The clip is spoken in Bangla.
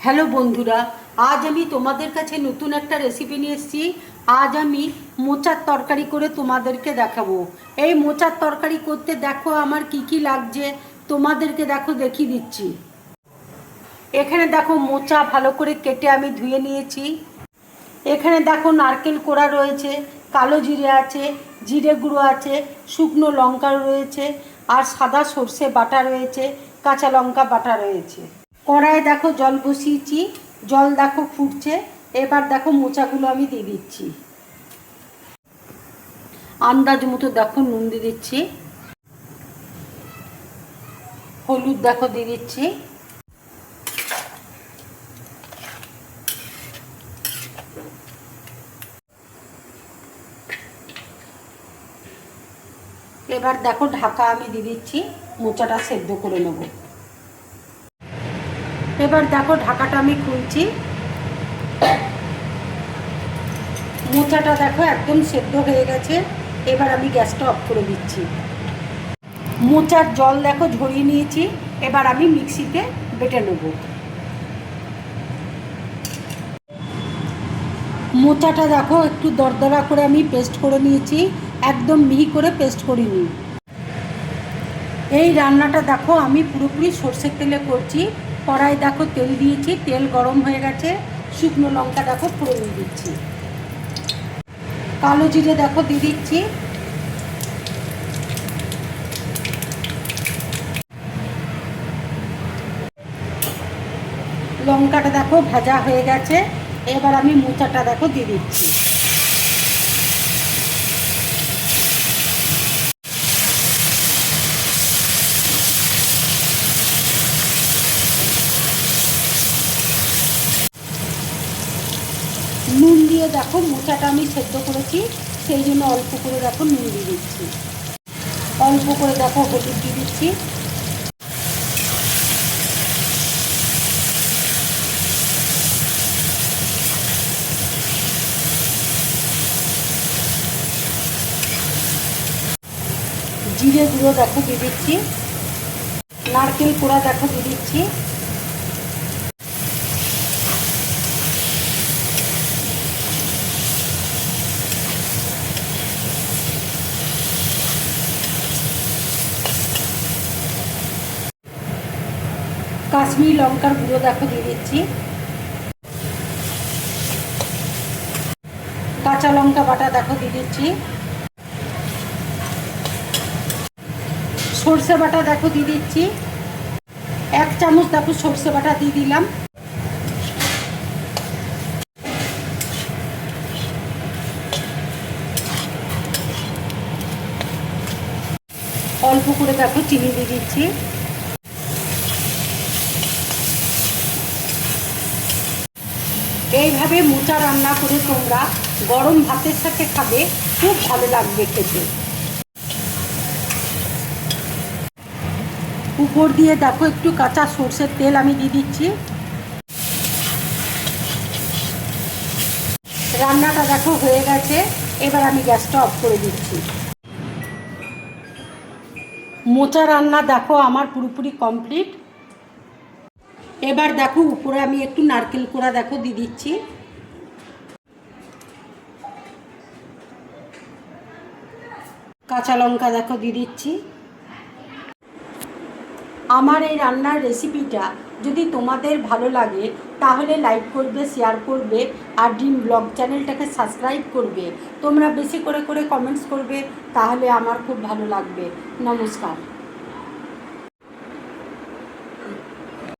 হ্যালো বন্ধুরা, আজ আমি তোমাদের কাছে নতুন একটা রেসিপি নিয়ে এসেছি। আজ আমি মোচার তরকারি করে তোমাদেরকে দেখাবো। এই মোচার তরকারি করতে দেখো আমার কি কি লাগছে, তোমাদেরকে দেখো দেখিয়ে দিচ্ছি। এখানে দেখো মোচা ভালো করে কেটে আমি ধুয়ে নিয়েছি। এখানে দেখো নারকেল কোড়া রয়েছে, কালো জিরে আছে, জিরে গুঁড়ো আছে, শুকনো লঙ্কা রয়েছে, আর সাদা সর্ষে বাটা রয়েছে, কাঁচা লঙ্কা বাটা রয়েছে। কড়াইয়ে দেখো জল বসিয়েছি, জল দেখো ফুটছে। এবার দেখো মোচাগুলো আমি দিয়ে দিচ্ছি। আন্দাজ মতো দেখো নুন দিয়ে দিচ্ছি, হলুদ দেখো দিয়ে দিচ্ছি। এবার দেখো ঢাকা আমি দিয়ে দিচ্ছি, মোচাটা সেদ্ধ করে নেব। এবার দেখো ঢাকাটা আমি খুলছি। মোচাটা দেখো একদম সেদ্ধ হয়ে গেছে। এবার আমি গ্যাসটা অফ করে দিচ্ছি। মোচার জল দেখো ঝরিয়ে নিয়েছি। এবার আমি মিক্সিতে বেটে নেব। মোচাটা দেখো একটু দরদরা করে আমি পেস্ট করে নিয়েছি, একদম মিহি করে পেস্ট করিনি। এই রান্নাটা দেখো আমি পুরোপুরি সর্ষের তেলে করছি। কড়াই দেখো তেল দিয়েছি, তেল গরম হয়ে গেছে। শুকনো লঙ্কা দেখো ফোড়ন দিচ্ছি, কালো জিরে দেখো দিয়ে দিচ্ছি। লঙ্কাটা দেখো ভাজা হয়ে গেছে। এবার আমি মোচাটা দেখো দিয়ে দিচ্ছি। নুন দিয়ে দেখো মোচাটা আমি সেদ্ধ করেছি, সেই জন্য অল্প করে দেখো নুন দিয়ে দিচ্ছি। অল্প করে দেখো হলুদ দিয়ে দিচ্ছি। জিরে গুঁড়ো দেখো দিয়ে দিচ্ছি। নারকেল কোড়া দেখো দিয়ে দিচ্ছি। কাশ্মীরি লঙ্কার গুঁড়ো দেখো দিয়ে দিচ্ছি। কাঁচা লঙ্কা বাটা দেখো দিয়ে দিচ্ছি। সর্ষে বাটা দেখো দিয়ে দিচ্ছি। 1 চামচ দেখো সর্ষে বাটা দিয়ে দিলাম। অল্প করে দেখো চিনি দিয়ে দিচ্ছি। এইভাবে মোচা রান্না করে তোমরা গরম ভাতের সাথে খাবে, খুব ভালো লাগবে খেতে। উপর দিয়ে দেখো একটু কাঁচা সর্ষের তেল আমি দিয়ে দিচ্ছি। রান্নাটা দেখো হয়ে গেছে। এবার আমি গ্যাসটা অফ করে দিচ্ছি। মোচা রান্না দেখো আমার পুরোপুরি কমপ্লিট। এবার দেখো উপরে আমি একটু নারকেল কোড়া দেখো দিয়ে দিচ্ছি। কাঁচা লঙ্কা দেখো দিয়ে দিচ্ছি। আমার এই রান্নার রেসিপিটা যদি তোমাদের ভালো লাগে তাহলে লাইক করবে, শেয়ার করবে, আর ড্রিম ব্লগ চ্যানেলটাকে সাবস্ক্রাইব করবে। তোমরা বেশি করে কমেন্টস করবে, তাহলে আমার খুব ভালো লাগবে। নমস্কার।